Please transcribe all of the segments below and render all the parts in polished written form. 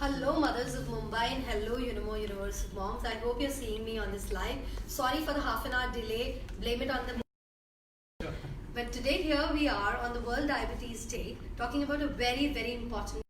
Hello, mothers of Mumbai, and hello, Unimo Universe of Moms. I hope you're seeing me on this live. Sorry for the half an hour delay. Blame it on the. But today, here we are on the World Diabetes Day, talking about a very important.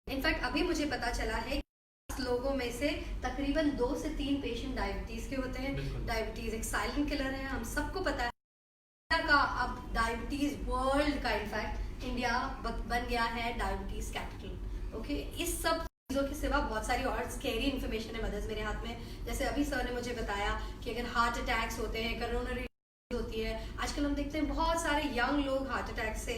In fact, अभी मुझे पता चला है कि लोगों में से तकरीबन 2 से 3 पेशेंट डायबिटीज के होते हैं. डायबिटीज एक साइलेंट किलर है, हम सबको पता है. इंडिया का अब डायबिटीज वर्ल्ड का इनफैक्ट इंडिया बन गया है डायबिटीज कैपिटल. ओके, इस सब चीज़ों के सिवा बहुत सारी और स्केरी इन्फॉर्मेशन है मदर्स मेरे हाथ में. जैसे अभी सर ने मुझे बताया कि अगर हार्ट अटैक्स होते हैं, कोरोनरी होती है, आजकल हम देखते हैं बहुत सारे यंग लोग हार्ट अटैक से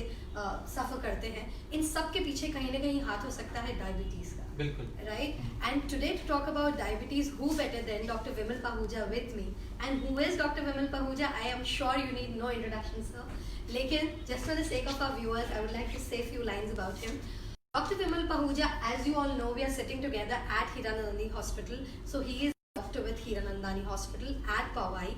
सफर करते हैं. इन सब के पीछे कहीं ना कहीं हाथ हो सकता है डायबिटीज का. बिल्कुल. Right? And today to talk about diabetes, who better than Dr. Vimal Pahuja with me? And who is Dr. Vimal Pahuja? I am sure you need no introduction, sir. Lekin, just for the sake of our viewers, I would like to say a few lines about him. Dr. Vimal Pahuja, as you all know, we are sitting together at Hiranandani Hospital. So he is a doctor with Hiranandani Hospital at Powai.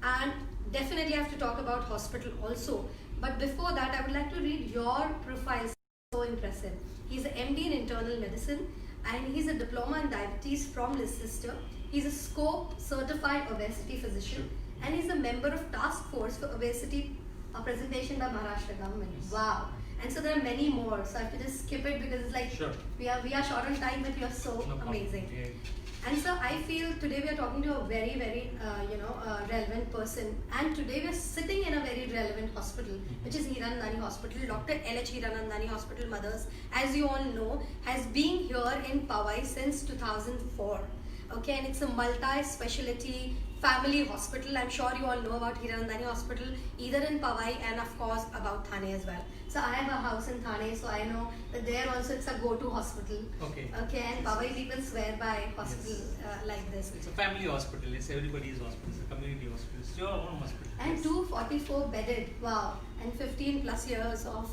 And definitely I have to talk about hospital also. But before that, I would like to read your profile. So impressive. He's an MD in internal medicine and he's a diploma in diabetes from Leicester. He's a SCOPE certified obesity physician and he's a member of task force for obesity, a presentation by Maharashtra government. Yes. Wow. And so there are many more, so I have to just skip it because it's like we are short on time, but you're so amazing. Yeah. And so I feel today we are talking to a very relevant person, and today we are sitting in a very relevant hospital, which is Hiranandani Hospital. Dr. L.H. Hiranandani Hospital Mothers, as you all know, has been here in Powai since 2004. Okay, and it's a multi-specialty family hospital. I'm sure you all know about Hiranandani Hospital, either in Powai and of course about Thane as well. So I have a house in Thane, so I know that there also it's a go-to hospital. Okay. Okay, and Powai people swear by hospital like this. It's a family hospital. It's everybody's hospital. It's a community hospital. It's your own hospital. And 244 bedded. Wow, and 15 plus years of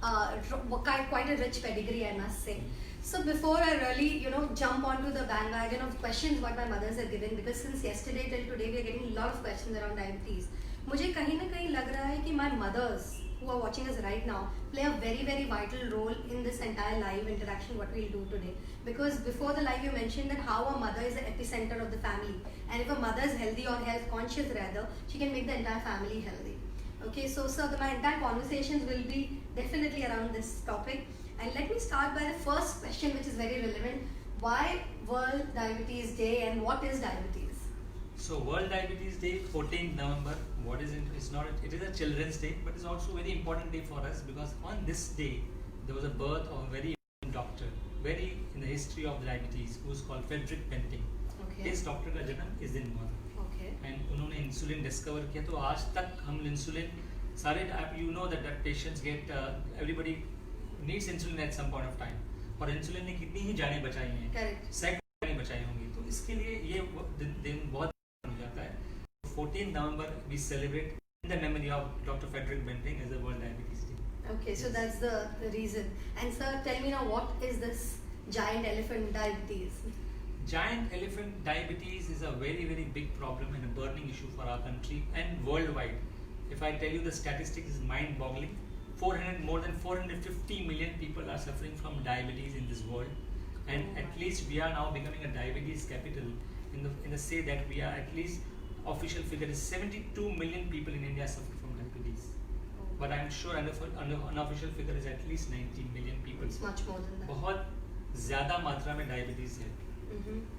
quite a rich pedigree, I must say. So before I really, jump onto the bandwagon of questions what my mothers have given, because since yesterday till today we are getting a lot of questions around diabetes. मुझे कहीं ना कहीं लग रहा है कि my mothers who are watching us right now play a very vital role in this entire live interaction what we'll do today. Because before the live you mentioned that how a mother is the epicenter of the family, and if a mother is healthy or health conscious rather, she can make the entire family healthy. Okay, so my entire conversations will be definitely around this topic. And let me start by the first question, which is very relevant. Why World Diabetes Day and what is diabetes? So World Diabetes Day, 14th November. What is it? It is a children's day, but it's also a very important day for us because on this day there was a birth of a very important doctor, very in the history of diabetes, who's called Frederick Banting. Okay. This doctor का जन्म इस दिन हुआ था. Okay. And उन्होंने insulin discover किया. तो आज तक हम इंसुलिन सारे you know that patients get everybody needs insulin at some point of time. और इंसुलिन ने कितनी ही जानें बचाई हैं. Correct. सैकड़ों जानें बचाई होंगी. तो इसके लिए ये दिन बहुत हो जाता है. 14th November we celebrate in the memory of Dr. Frederick Banting as a World Diabetes Day. Okay, so that's the reason. And sir, tell me now, what is this giant elephant diabetes? Giant elephant diabetes is a very big problem and a burning issue for our country and worldwide. If I tell you the statistics is mind-boggling. More than 450 million people are suffering from diabetes in this world, and at least we are now becoming a diabetes capital. In the say that we are at least official figure is 72 million people in India suffer from diabetes, but I'm sure unofficial figure is at least 19 million people. It's much more than that. बहुत ज़्यादा मात्रा में diabetes है.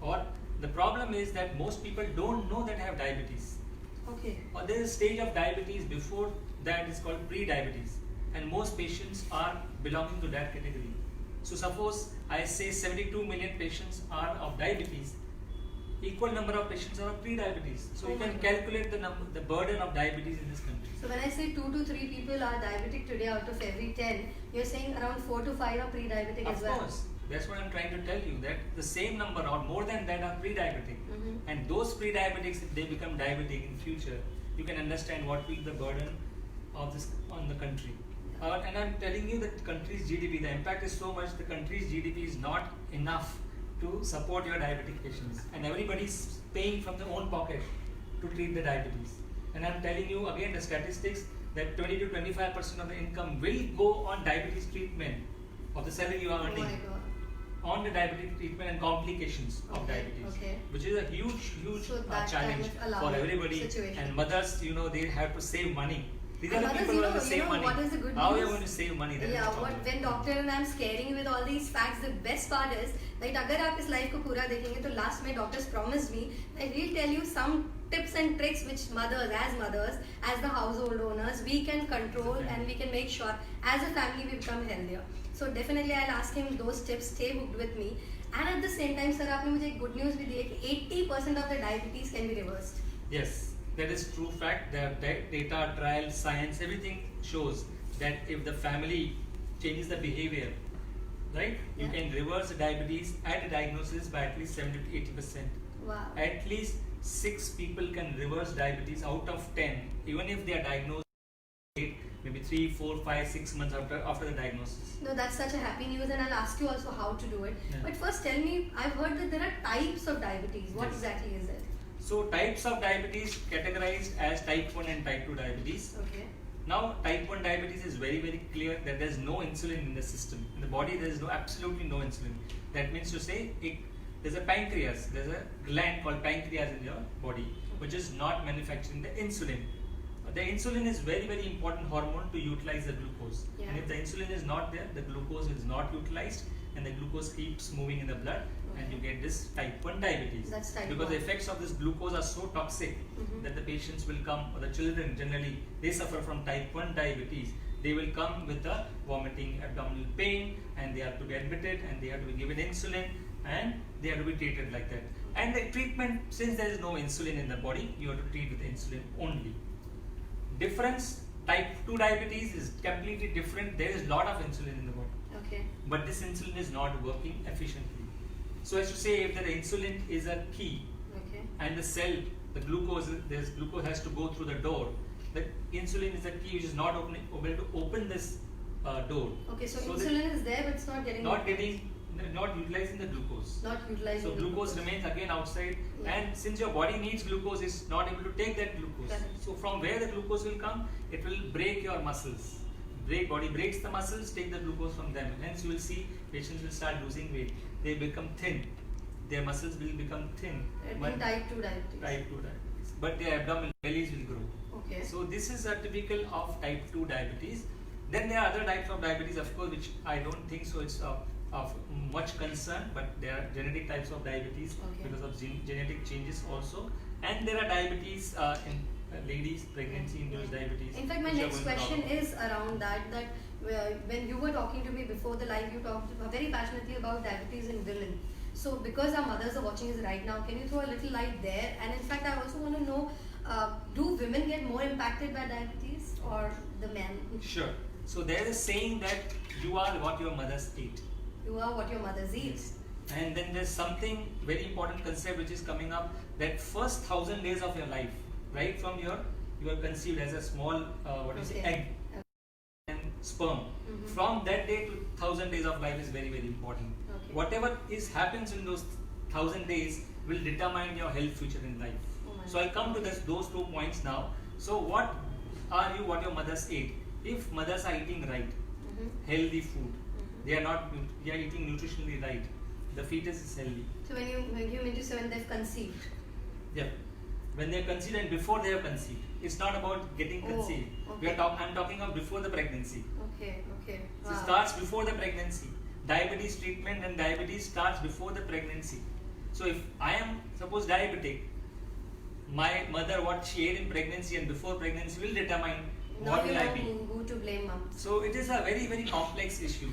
और the problem is that most people don't know that they have diabetes. Okay. Or there is a stage of diabetes before that is called pre-diabetes. And most patients are belonging to that category. So suppose I say 72 million patients are of diabetes, equal number of patients are of pre-diabetes. So you can calculate the burden of diabetes in this country. So when I say 2 to 3 people are diabetic today out of every 10, you're saying around 4 to 5 are pre-diabetic as well. Of course. That's what I'm trying to tell you, that the same number or more than that are pre-diabetic. And those pre-diabetics, if they become diabetic in future, you can understand what will be the burden of this on the country. And I'm telling you that the country's GDP, the impact is so much, the country's GDP is not enough to support your diabetic patients. And everybody's paying from their own pocket to treat the diabetes. And I'm telling you again the statistics that 20 to 25% of the income will go on diabetes treatment of the salary you are earning. Oh my God. on the diabetic treatment and complications of diabetes, which is a huge So that challenge kind of for alarming everybody. situation. And mothers, they have to save money. These And are the mothers, people who have to save money. what is the good How news? are you going to save money? That is Yeah, the problem. when doctor and I'm scaring you with all these facts, the best part is that अगर आप इस life को पूरा देखेंगे तो last में doctors promised me that we'll tell you some tips and tricks which mothers, as the household owners, we can control and we can make sure as a family we become healthier. So definitely I'll ask him those tips. Stay hooked with me. And at the same time, sir, आपने मुझे एक good news भी दी है कि 80% of the diabetes can be reversed. Yes, that is true fact. The data, trial, science, everything shows that if the family changes the behavior, right, you can reverse diabetes at a diagnosis by at least 70 to 80%. Wow. At least 6 people can reverse diabetes out of 10, even if they are diagnosed late, maybe 3, 4, 5, 6 months after the diagnosis. No, that's such a happy news, and I'll ask you also how to do it. Yeah. But first, tell me, I've heard that there are types of diabetes. What Yes. exactly is it? So types of diabetes categorized as type 1 and type 2 diabetes. Okay. Now type 1 diabetes is very clear that there is no insulin in the system. In the body there is absolutely no insulin. That means to say there's a pancreas, there's a gland called pancreas in your body which is not manufacturing the insulin. The insulin is very important hormone to utilize the glucose. Yeah. And if the insulin is not there, the glucose is not utilized and the glucose keeps moving in the blood and you get this type 1 diabetes. That's type because 1. the effects of this glucose are so toxic that the patients will come, or the children generally, they suffer from type 1 diabetes. They will come with the vomiting, abdominal pain, and they have to be admitted and they have to be given insulin and they have to be treated like that. And the treatment, since there is no insulin in the body, you have to treat with insulin only. Difference, type 2 diabetes is completely different. There is a lot of insulin in the body. Okay. But this insulin is not working efficiently. So as to say, if the insulin is a key Okay. and the cell, the glucose has to go through the door, the insulin is the key which is not able to open this door. Okay. So insulin is there, but it's not getting. Not utilizing the glucose. Not utilizing. So glucose remains again outside, and since your body needs glucose, it's not able to take that glucose. Correct. So from where the glucose will come, it will break your muscles. Body breaks the muscles, take the glucose from them. Hence you will see patients will start losing weight. They become thin. Their muscles will become thin. In type 2 diabetes. Type 2 diabetes. But their abdominal bellies will grow. Okay. So this is a typical of type 2 diabetes. Then there are other types of diabetes, of course, which I don't think so it's of much concern, but there are genetic types of diabetes because of genetic changes also. And there are diabetes in ladies, pregnancy-induced diabetes. In fact, my next question is around that when you were talking to me before the live, you talked very passionately about diabetes in women. So because our mothers are watching us right now, can you throw a little light there? And in fact, I also want to know, do women get more impacted by diabetes or the men? Sure. So there is a saying that you are what your mothers eat. You are what your mothers eat. Yes. And then there's something very important concept which is coming up, that first 1,000 days of your life, right from you are conceived as a small egg and sperm. From that day to 1,000 days of life is very important. Okay. Whatever happens in those 1,000 days will determine your health future in life. So I'll come to those 2 points now. So what your mothers ate? If mothers are eating right, healthy food, they are eating nutritionally right, the fetus is healthy. So when you mean to say when they've conceived? Yeah. When they are conceived and before they have conceived. It's not about getting conceived. Okay. I'm talking of before the pregnancy. Okay. So Wow. it starts before the pregnancy. Diabetes treatment and diabetes starts before the pregnancy. So if I am suppose diabetic, my mother, what she ate in pregnancy and before pregnancy will determine what will I be. Who to blame, mom? So it is a very complex issue.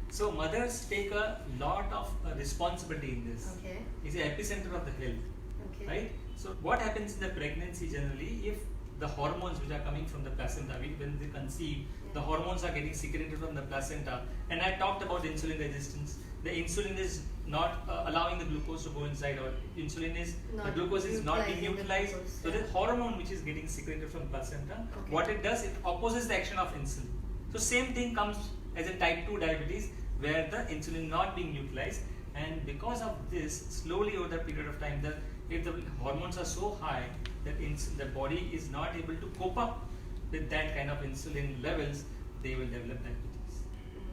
So mothers take a lot of responsibility in this. Okay. It's the epicenter of the health. Okay. Right? So what happens in the pregnancy generally, if the hormones which are coming from the placenta, when they conceive, the hormones are getting secreted from the placenta. And I talked about insulin resistance. The insulin is not allowing the glucose to go inside, or the glucose is not being utilized. So the hormone which is getting secreted from placenta, what it does, it opposes the action of insulin. So same thing comes as a type 2 diabetes, where the insulin not being utilized, and because of this, slowly over the period of time, if the hormones are so high that the body is not able to cope up with that kind of insulin levels, they will develop diabetes.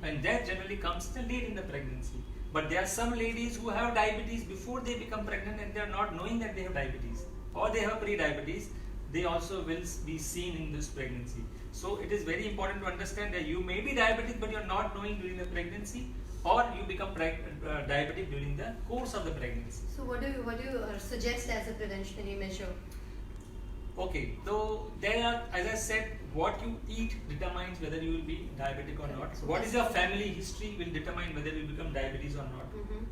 And that generally comes late in the pregnancy. But there are some ladies who have diabetes before they become pregnant and they are not knowing that they have diabetes, or they have pre-diabetes. They also will be seen in this pregnancy. So it is very important to understand that you may be diabetic but you are not knowing during the pregnancy, or you become diabetic during the course of the pregnancy. So what do you suggest as a preventionary measure? Okay, so there are, as I said, what you eat determines whether you will be diabetic or not. So What is your family history will determine whether you become diabetes or not.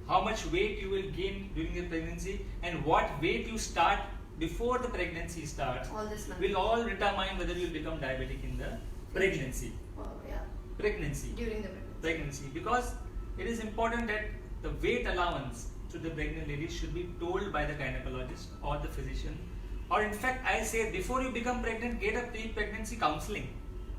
How much weight you will gain during the pregnancy, and what weight you start before the pregnancy starts All this will all determine whether you will become diabetic in the pregnancy. Oh, yeah. Pregnancy. During the Pregnancy, because it is important that the weight allowance to the pregnant ladies should be told by the gynecologist or the physician, or in fact I say before you become pregnant, get a pre-pregnancy counseling,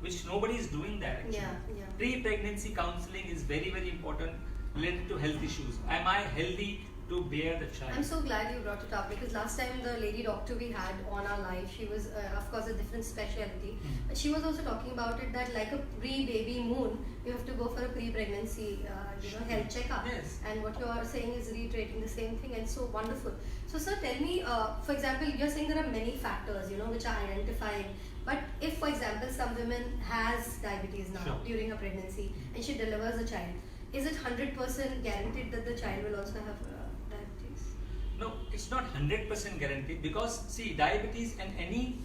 which nobody is doing that actually. Yeah. Pre-pregnancy counseling is very, very important related to health issues. Am I healthy to bear the child? I'm so glad you brought it up, because last time the lady doctor we had on our live, she was of course a different specialty. But she was also talking about it that like a pre-baby moon, you have to go for a pre-pregnancy health checkup. Yes. And what you are saying is reiterating the same thing, and so wonderful. So sir, tell me, for example, you're saying there are many factors which are identifying. But if, for example, some women has diabetes now Sure. during a pregnancy and she delivers a child, is it 100% guaranteed that the child will also have diabetes? No, it's not 100% guaranteed, because see, diabetes and any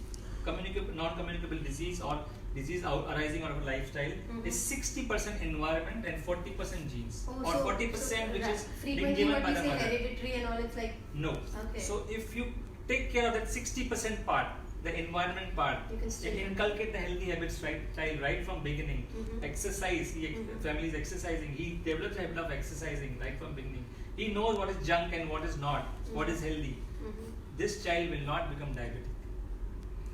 non-communicable disease or disease arising out of a lifestyle is 60% environment and 40% genes, or 40% which is being frequently given what by we the say mother. hereditary and all, it's like No. Okay. So if you take care of that 60% part, the environment part, You can still- you inculcate the healthy habits child right from beginning. Exercise, family is exercising, he develops the habit of exercising right from beginning. He knows what is junk and what is not, what is healthy. This child will not become diabetic,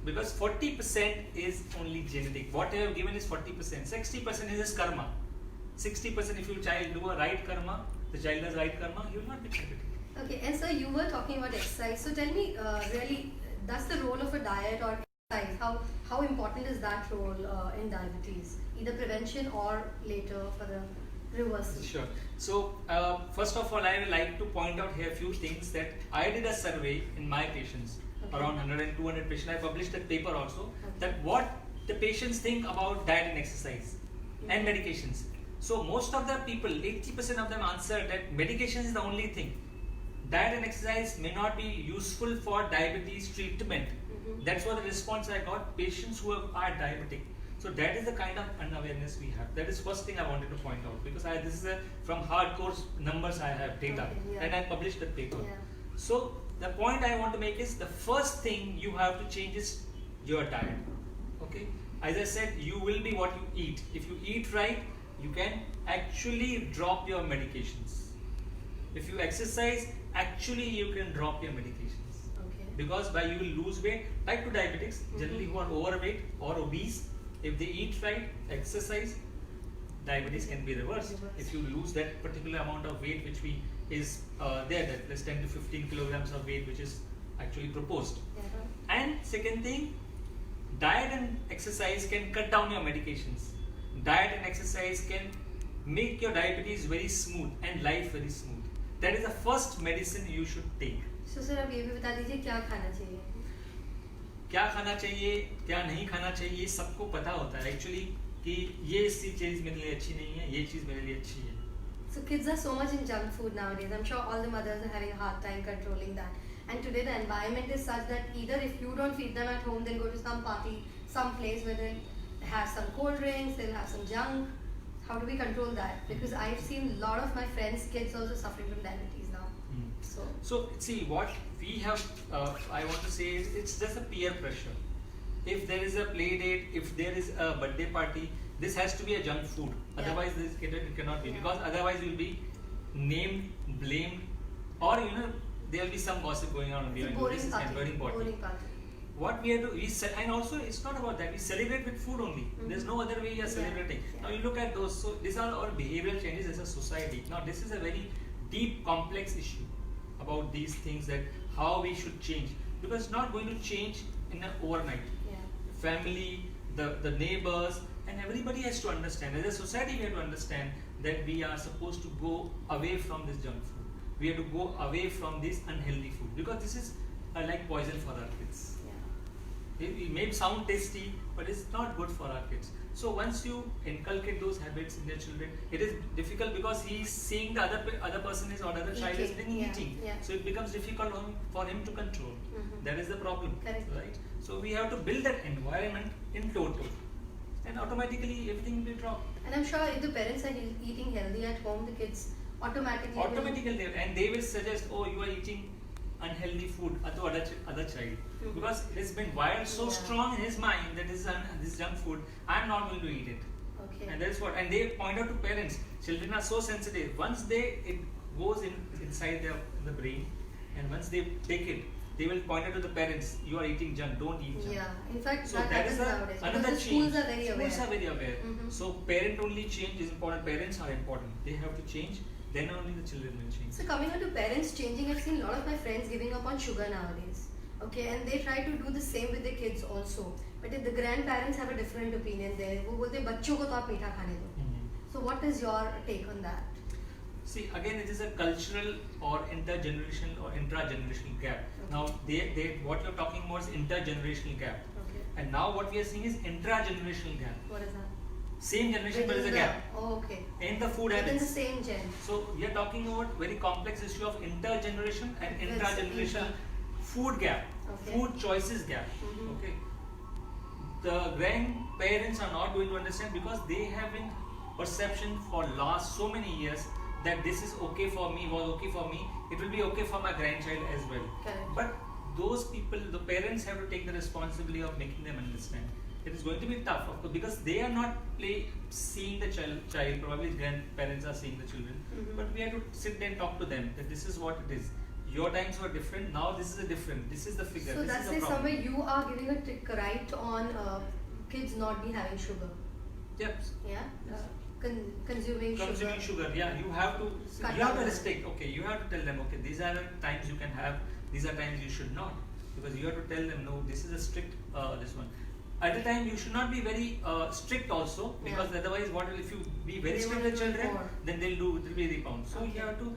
because 40% is only genetic. What I have given is 40%. 60% is his karma. 60% if your child do a right karma, the child does right karma, he will not be diabetic. Okay, and so you were talking about exercise. So tell me, really, that's the role of a diet or exercise. How important is that role in diabetes, either prevention or later for the reversal? Sure. So first of all, I would like to point out here a few things that I did a survey in my patients, around 100 and 200 patients. I published a paper also that what the patients think about diet and exercise and medications. So most of the people, 80% of them answered that medication is the only thing. Diet and exercise may not be useful for diabetes treatment. That's what the response I got, patients who are diabetic. So that is the kind of unawareness we have. That is first thing I wanted to point out, because this is from hardcore numbers I have data, and I published that paper. So the point I want to make is the first thing you have to change is your diet. Okay, as I said, you will be what you eat. If you eat right, you can actually drop your medications. If you exercise, actually you can drop your medications. Okay. Because by you will lose weight. Type 2 diabetics, generally who are overweight or obese, if they eat right, exercise, diabetes can be reversed. If you lose that particular amount of weight which is there, that plus 10 to 15 kilograms of weight which is actually proposed. And second thing, diet and exercise can cut down your medications. Diet and exercise can make your diabetes very smooth and life very smooth. That is the first medicine you should take. So sir, अब ये भी बता दीजिए क्या खाना चाहिए? क्या खाना चाहिए, क्या नहीं खाना चाहिए, सबको पता होता है एक्चुअली कि ये चीज मेरे लिए अच्छी नहीं है, ये चीज मेरे लिए अच्छी है. So kids are so much in junk food nowadays. I'm sure all the mothers are having a hard time controlling that. And today the environment is such that either if you don't feed them at home, they'll go to some party, some place where they'll have some cold drinks, they'll have some junk. How do we control that? Because I've seen a lot of my friends' kids also suffering from diabetes now. So see, what we have, I want to say is, it's just a peer pressure. If there is a play date, if there is a birthday party, this has to be a junk food. Otherwise, it cannot be, because otherwise you will be named, blamed, or there will be some gossip going on behind this boring party. What we have to, and also it's not about that. We celebrate with food only. There's no other way we are celebrating. Now you look at those. So these are our behavioral changes as a society. Now this is a very deep, complex issue about these things, that how we should change, because it's not going to change in an overnight. Family, the neighbors, and everybody has to understand. As a society, we have to understand that we are supposed to go away from this junk food. We have to go away from this unhealthy food because this is like poison for our kids. It may sound tasty, but it's not good for our kids. So once you inculcate those habits in your children, it is difficult because he is seeing the other person is or other child is eating. So it becomes difficult for him to control. That is the problem, right? So we have to build that environment in total, and automatically everything will drop. And I'm sure if the parents are eating healthy at home, the kids automatically and they will suggest, oh, you are eating unhealthy food to other child, because it has been wired so strong in his mind that this junk food, I'm not going to eat it. And that's what, and they point out to parents. Children are so sensitive. Once it goes inside the brain, and once they take it, they will point out to the parents, you are eating junk, don't eat junk. In fact, so that is another change. Schools are very aware. So parent only change is important. Parents are important. They have to change. Then only the children will change. So coming on to parents changing, I've seen a lot of my friends giving up on sugar nowadays. Okay, and they try to do the same with their kids also. But if the grandparents have a different opinion there, वो बोलते हैं बच्चों को तो आप मीठा खाने दो. So what is your take on that? See, again, it is a cultural or intergenerational or intra-generational gap. Now, what you're talking about is intergenerational gap. And now what we are seeing is intra-generational gap. What is that? Same generation, but there is a gap. In the food habits. Within the same gen. So we are talking about very complex issue of intergeneration and intra-generational food gap, food choices gap. Okay. The grandparents are not going to understand because they have been perception for last so many years that this is okay for me, was okay for me, it will be okay for my grandchild as well. But those people, the parents have to take the responsibility of making them understand. It is going to be tough, of course, because they are not seeing the child. Probably grandparents are seeing the children, but we have to sit there and talk to them that this is what it is. Your times were different. Now this is a different. This is the figure. So that's why somewhere you are giving a tick right on kids not be having sugar. Yep. Consuming sugar. Yeah, you have to restrict. Okay, you have to tell them. Okay, these are the times you can have. These are times you should not, because you have to tell them no. This is a strict this one. At the time, you should not be very strict also, because otherwise, if you be very strict with children, then they'll be rebound. So you have to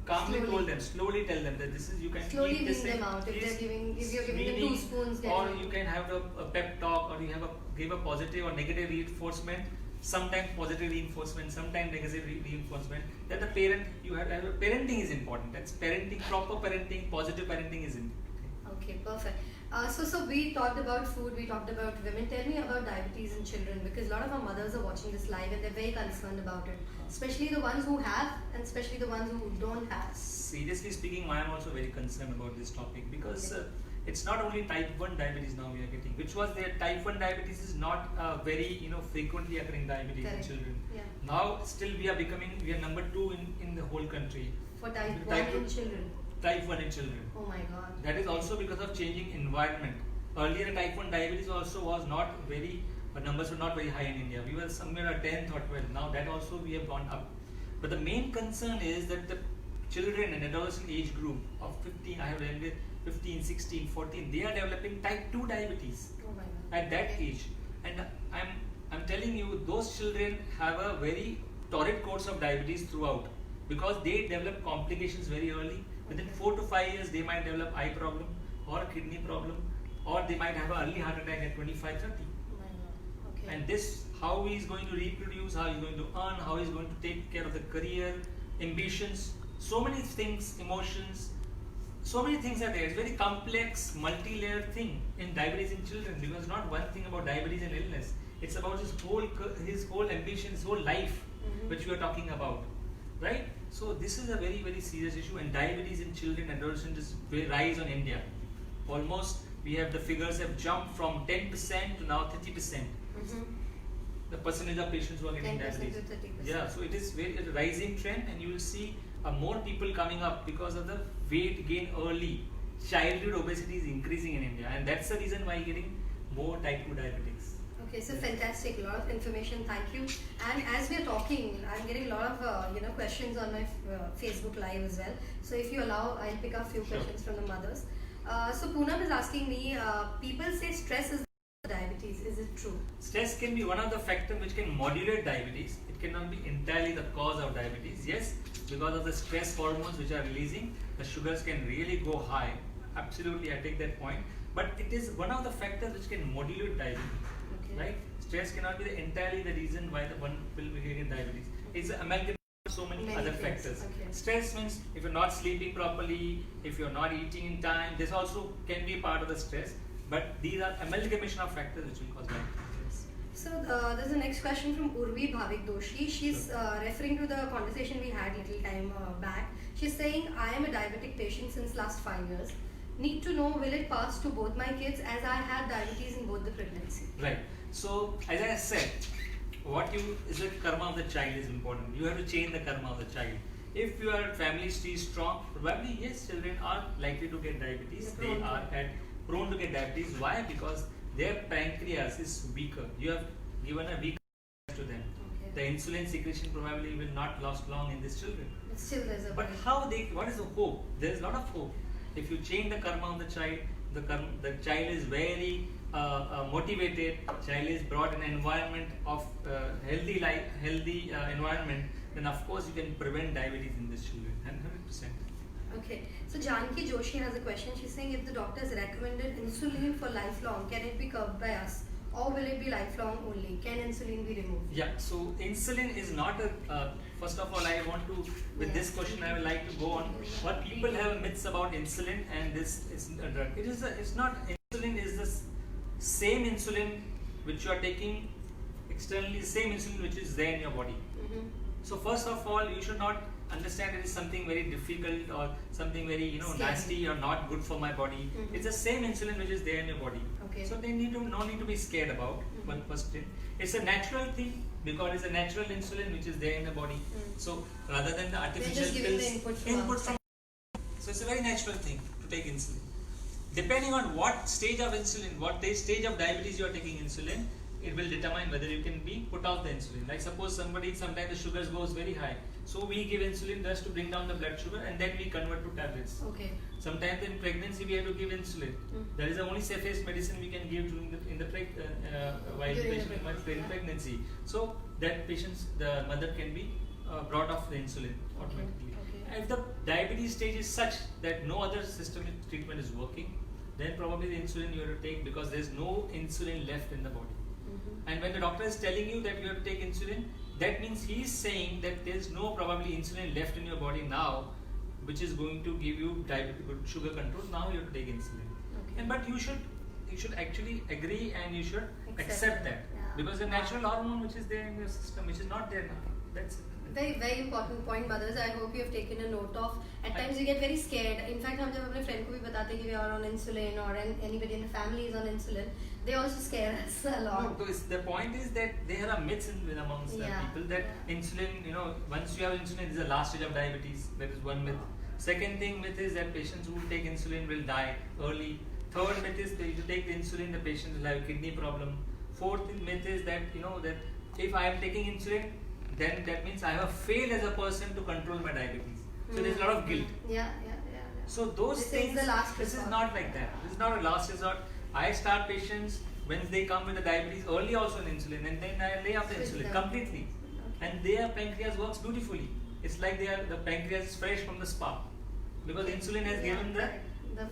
calmly slowly tell them that this is, you can slowly eat this wean them out. If you're giving them 2 spoons, or you can have a pep talk, or you give a positive or negative reinforcement. Sometimes positive reinforcement, sometimes negative reinforcement. That the parent, you have parenting is important. That's parenting, proper parenting, positive parenting is important. Okay, perfect. So we talked about food, we talked about women. Tell me about diabetes in children, because a lot of our mothers are watching this live and they're very concerned about it. Especially the ones who have, and especially the ones who don't have. Seriously speaking, I am also very concerned about this topic, because it's not only type 1 diabetes now we are getting, which was there. Type 1 diabetes is not very frequently occurring diabetes in children. Now still we are number 2 in the whole country. For type 1 in children. Type 1 in children. Oh my God. That is also because of changing environment. Earlier type 1 diabetes also was not very, numbers were not very high in India. We were somewhere at 10th or 12th. Now that also we have gone up. But the main concern is that the children and adolescent age group of 15, I have ended 15, 16, 14, they are developing type 2 diabetes at that age. And I'm telling you, those children have a very torrid course of diabetes throughout, because they develop complications very early. Within 4 to 5 years, they might develop eye problem or kidney problem, or they might have an early heart attack at 25, 30. And this, how he is going to reproduce, how he is going to earn, how he is going to take care of the career, ambitions, so many things, emotions, so many things are there. It's very complex, multi-layered thing in diabetes in children, because not one thing about diabetes and illness. It's about his whole ambition, his whole life, which we are talking about, right? So this is a very, very serious issue, and diabetes in children and adolescents is rise on India. Almost, the figures have jumped from 10% to now 30%. The percentage of patients who are getting diabetes. To 30%. Yeah, so it is a rising trend, and you will see more people coming up because of the weight gain early. Childhood obesity is increasing in India, and that's the reason why you're getting more type 2 diabetics. Okay, so fantastic, a lot of information, thank you. And as we are talking, I'm getting a lot of questions on my Facebook Live as well. So if you allow, I'll pick up a few questions from the mothers. So Poonam is asking me, people say stress is diabetes. Is it true? Stress can be one of the factors which can modulate diabetes. It cannot be entirely the cause of diabetes. Yes, because of the stress hormones which are releasing, the sugars can really go high. Absolutely, I take that point. But it is one of the factors which can modulate diabetes. Okay. Right? Stress cannot be entirely the reason why the one will be getting diabetes. It's an amalgamation of so many other things. factors. Okay. Stress means if you're not sleeping properly, if you're not eating in time, this also can be part of the stress. But these are amalgamation of factors which will cause diabetes. So there's the next question from Urvi Bhavik Doshi. She's referring to the conversation we had little time back. She's saying, I am a diabetic patient since last 5 years. Need to know, will it pass to both my kids as I had diabetes in both the pregnancy? Right. So as I said, what you is the karma of the child is important. You have to change the karma of the child. If your family is strong, probably yes, children are likely to get diabetes. They are prone to get diabetes. Why? Because their pancreas is weaker. You have given a weak to them. Okay. The insulin secretion probably will not last long in these children. But still there's a But what is the hope? There is a lot of hope. If you change the karma of the child, the child is very motivated, child is brought in an environment of healthy life, healthy environment, then of course you can prevent diabetes in these children, 100%. Okay, so Janki Joshi has a question. She's saying, if the doctors recommended insulin for lifelong, can it be curbed by us, or will it be lifelong only? Can insulin be removed? Yeah, so insulin is not a, first of all I want to, with this question I would like to go on, what people have myths about insulin and this is a drug. It's not, insulin is the same insulin which you are taking externally, the same insulin which is there in your body. Mm-hmm. So first of all, you should not understand it is something very difficult or something very nasty or not good for my body. Mm-hmm. It's the same insulin which is there in your body. Okay. So they no need to be scared about. Mm-hmm. One first thing, it's a natural thing because it's a natural insulin which is there in the body. So rather than the artificial just giving pills, the input from. So it's a very natural thing to take insulin. Depending on what stage of insulin, what stage of diabetes you are taking insulin, it will determine whether you can be put off the insulin. Like suppose sometimes the sugars goes very high, so we give insulin just to bring down the blood sugar and then we convert to tablets. Okay. Sometimes in pregnancy we have to give insulin. That is the only safest medicine we can give while during pregnancy. So that the mother can be brought off the insulin automatically. Okay. If the diabetes stage is such that no other systemic treatment is working, then probably the insulin you have to take because there is no insulin left in the body. And when the doctor is telling you that you have to take insulin, that means he is saying that there is no probably insulin left in your body now, which is going to give you sugar control. Now you have to take insulin. Okay. But you should actually agree and you should accept that because the Yeah. natural hormone which is there in your system, which is not there now. That's it. Very, very important point, mothers. I hope you have taken a note of. At times you get very scared. In fact, हम जब अपने friend को भी बताते हैं कि we are on insulin or anybody in the family is on insulin, they also scare us a lot. No, the point is that there are myths amongst the people that insulin, once you have insulin, is the last stage of diabetes. That is one myth. Second myth is that patients who take insulin will die early. Third myth is that if you take the insulin, the patient will have a kidney problem. Fourth myth is that that if I am taking insulin, then that means I have failed as a person to control my diabetes. So there's a lot of guilt. Yeah. So those things, this is not like that. This is not a last resort. I start patients when they come with the diabetes early also on insulin and then I lay off the insulin completely. And their pancreas works beautifully. It's like the pancreas is fresh from the spa because insulin has given the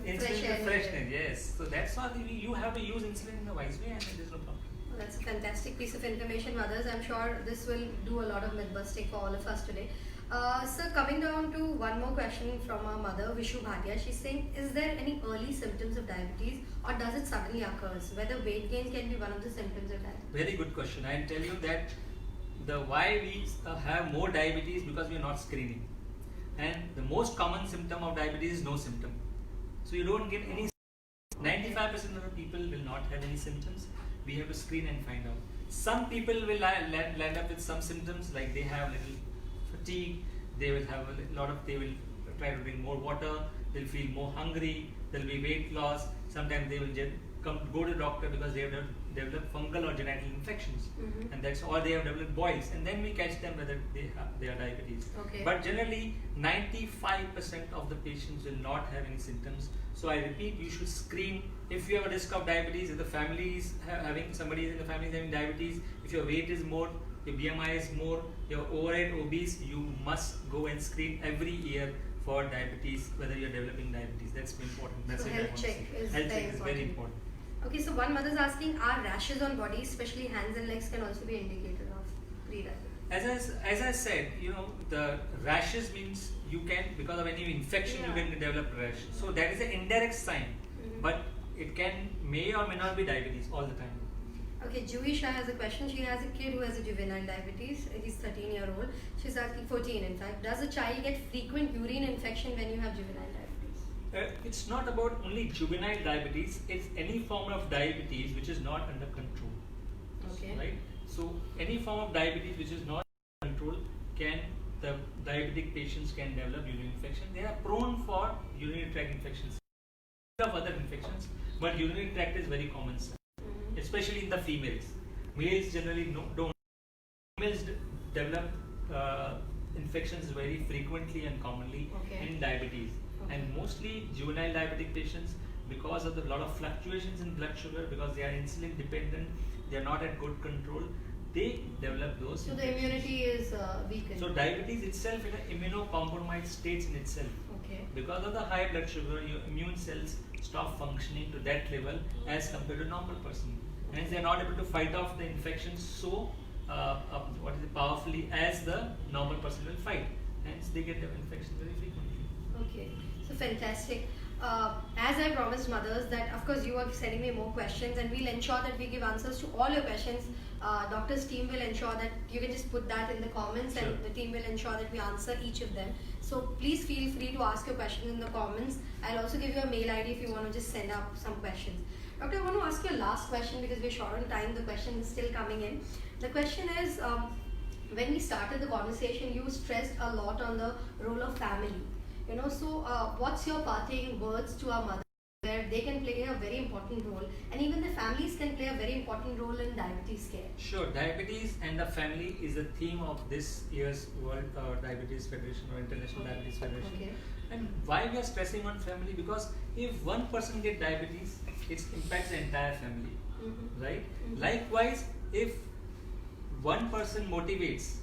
insulin freshness. Yes. So that's why you have to use insulin in a wise way and there's no problem. That's a fantastic piece of information, mothers. I'm sure this will do a lot of myth busting for all of us today. So coming down to one more question from our mother, Vishu Bhatia. She's saying, is there any early symptoms of diabetes or does it suddenly occurs? Whether weight gain can be one of the symptoms of diabetes? Very good question. I'll tell you that why we have more diabetes because we are not screening. And the most common symptom of diabetes is no symptom. So you don't get any. 95% of the people will not have any symptoms. We have to screen and find out. Some people will land up with some symptoms like they have little fatigue, they will have they will try to drink more water, they'll feel more hungry, there'll be weight loss, Sometimes they will go to the doctor because they have developed fungal or genital infections, and that's or they have developed boils, and then we catch them whether they are diabetes. Okay. But generally, 95% of the patients will not have any symptoms. So I repeat, you should screen if you have a risk of diabetes. If the family is having somebody in the family is having diabetes, if your weight is more, your BMI is more, you're overweight, obese, you must go and screen every year for diabetes, whether you're developing diabetes. That's important. That's So it. health check is Health very check is very important. Okay, so one mother's asking, are rashes on body, especially hands and legs, can also be indicator of pre-diabetes? As I said, the rashes means you can, because of any infection, you can develop rash. So that is an indirect sign, but it may or may not be diabetes all the time. Okay, Juisha has a question. She has a kid who has a juvenile diabetes. He's 13-year-old. She's asking, 14 in fact. Does a child get frequent urine infection when you have juvenile diabetes? It's not about only juvenile diabetes. It's any form of diabetes which is not under control. Okay. Right? So any form of diabetes which is not under control, the diabetic patients can develop urinary infection. They are prone for urinary tract infections. Of other infections, but urinary tract is very common, especially in the females. Males generally don't. Females develop infections very frequently and commonly in diabetes, and mostly juvenile diabetic patients, because of the lot of fluctuations in blood sugar, because they are insulin dependent, they are not at good control, they develop those. So the immunity is weakened. So diabetes itself is an immunocompromised state in itself. Okay. Because of the high blood sugar, your immune cells stop functioning to that level as compared to normal person. Hence, they are not able to fight off the infection so powerfully as the normal person will fight. Hence, they get the infection very frequently. Okay, so fantastic. As I promised mothers that of course you are sending me more questions, and we'll ensure that we give answers to all your questions. Doctor's team will ensure that you can just put that in the comments, and the team will ensure that we answer each of them. So please feel free to ask your questions in the comments. I'll also give you a mail ID if you want to just send up some questions. Doctor, I want to ask you a last question because we're short on time. The question is still coming in. The question is, when we started the conversation, you stressed a lot on the role of family. So what's your parting words to our mothers where they can play a very important role, and even the families can play a very important role in diabetes care? Sure, diabetes and the family is the theme of this year's World Diabetes Federation or International Diabetes Federation. Okay. And why we are stressing on family? Because if one person gets diabetes, it impacts the entire family, right? Likewise, if one person motivates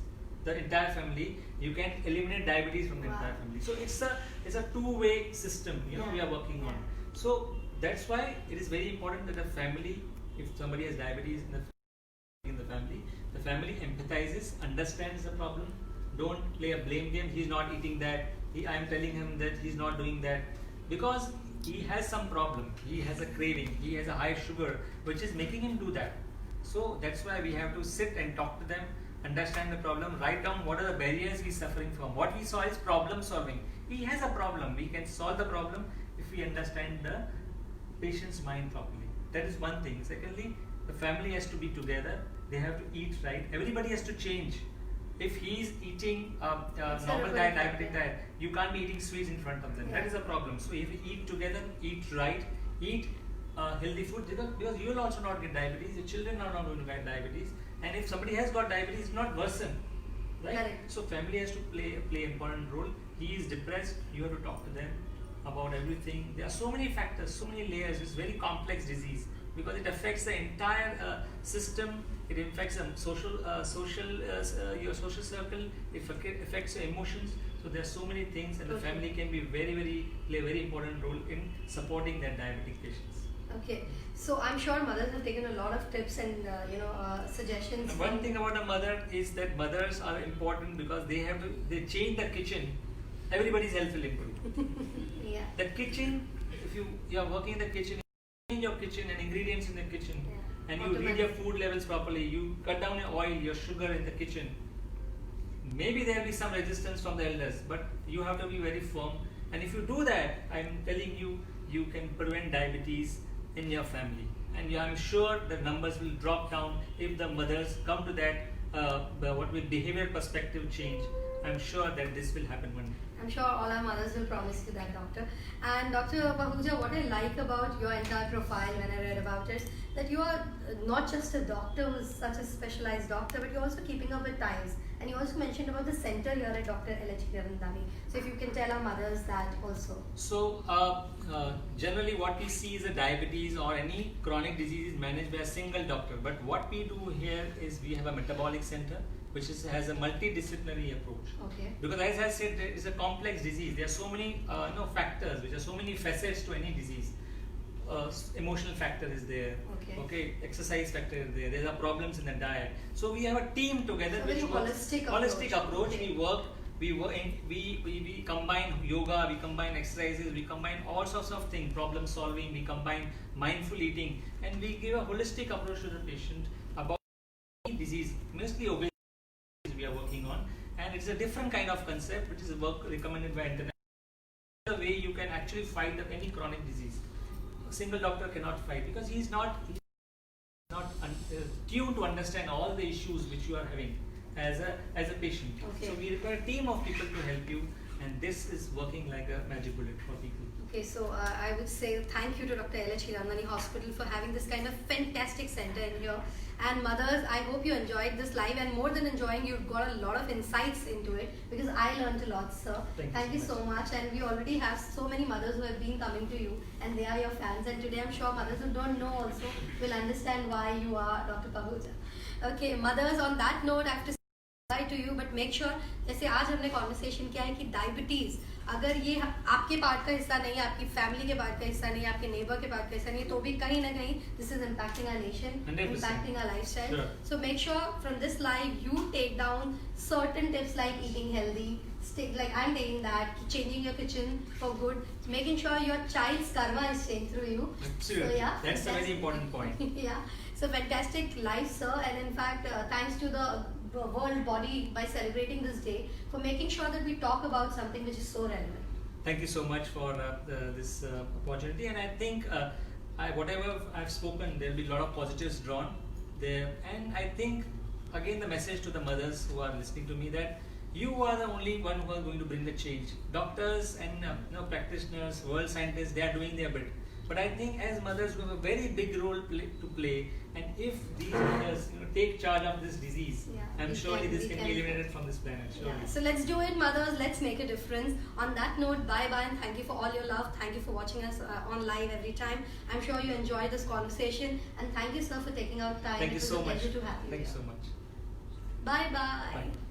the entire family, you can eliminate diabetes from the entire family. So it's a two-way system, we are working on. So that's why it is very important that the family, if somebody has diabetes in the family empathizes, understands the problem. Don't play a blame game. He's not eating that. I am telling him that he's not doing that because he has some problem. He has a craving. He has a high sugar, which is making him do that. So that's why we have to sit and talk to them, understand the problem, write down what are the barriers he's suffering from. What we saw is problem solving. He has a problem. We can solve the problem if we understand the patient's mind properly. That is one thing. Secondly, the family has to be together. They have to eat right. Everybody has to change. If he's eating a normal diet, diabetic diet, you can't be eating sweets in front of them. That is a problem. So if you eat together, eat right, eat healthy food, because you will also not get diabetes. Your children are not going to get diabetes. And if somebody has got diabetes, not worsen, right? Correct. So family has to play an important role. He is depressed. You have to talk to them about everything. There are so many factors, so many layers. It's very complex disease because it affects the entire system. It affects your social circle. It affects your emotions. So there are so many things, and the family can be play a very important role in supporting their diabetic patients. Okay, so I'm sure mothers have taken a lot of tips and suggestions. One thing about a mother is that mothers are important because they change the kitchen. Everybody's health will improve. Yeah. The kitchen, if you are working in the kitchen, change your kitchen and ingredients in the kitchen, and you read your food levels properly. You cut down your oil, your sugar in the kitchen. Maybe there will be some resistance from the elders, but you have to be very firm. And if you do that, I'm telling you, you can prevent diabetes in your family, and I'm sure the numbers will drop down if the mothers come to that behavior perspective change. I'm sure that this will happen one day. I'm sure all our mothers will promise you that, doctor. And Dr. Pahuja, what I like about your entire profile when I read about it, that you are not just a doctor who's such a specialized doctor, but you're also keeping up with times. And you also mentioned about the center here at Dr. L.H. Hirandani. So if you can tell our mothers that also. So generally what we see is a diabetes or any chronic disease is managed by a single doctor. But what we do here is we have a metabolic center which has a multidisciplinary approach. Okay. Because as I said, it's a complex disease. There are so many factors, which are so many facets to any disease. Emotional factor is there. Okay. Exercise factor is there. There are problems in the diet. So we have a team together, which holistic approach. Okay. We combine yoga, we combine exercises, we combine all sorts of things, problem solving, we combine mindful eating, and we give a holistic approach to the patient about any disease, mostly obesity we are working on, and it's a different kind of concept which is recommended by international. The way you can actually fight any chronic disease. A single doctor cannot fight because he is not tuned to understand all the issues which you are having as a patient. Okay. So we require a team of people to help you, and this is working like a magic bullet for people. Okay, so I would say thank you to Dr. L.H. Hirandani Hospital for having this kind of fantastic center in here. And mothers, I hope you enjoyed this live, and more than enjoying, you've got a lot of insights into it because I learned a lot, sir. Thank you so much. And we already have so many mothers who have been coming to you, and they are your fans. And today I'm sure mothers who don't know also will understand why you are Dr. Pahuja. Okay, mothers, on that note, I have to say to you, but make sure, जैसे आज हमने conversation किया है कि diabetes अगर ये आपके part का हिस्सा नहीं है, आपकी फैमिली के पार्ट का हिस्सा नहीं है, आपके नेबर के पार्ट का हिस्सा नहीं है, तो भी कहीं ना कहीं this is impacting our nation, 100%. impacting our lifestyle. Sure. So make sure from this live you take down certain tips like eating healthy, like I'm taking that, changing your kitchen for good, making sure your child's karma is changed through you. Absolutely. So, yeah, that's a very important point. Yeah. So fantastic life, sir, and in fact, thanks to the world body by celebrating this day for making sure that we talk about something which is so relevant. Thank you so much for this opportunity, and I think whatever I've spoken, there will be a lot of positives drawn there, and I think again the message to the mothers who are listening to me that you are the only one who are going to bring the change. Doctors and practitioners, world scientists, they are doing their bit. But I think as mothers we have a very big role to play, and if these mothers take charge of this disease, I'm sure this can be eliminated from this planet. Surely. Yeah. So let's do it, mothers. Let's make a difference. On that note, bye-bye, and thank you for all your love. Thank you for watching us on live every time. I'm sure you enjoyed this conversation, and thank you, sir, for taking out time. Thank you so much. It was a pleasure to have you. Thank you here. so much. Bye-bye. Bye.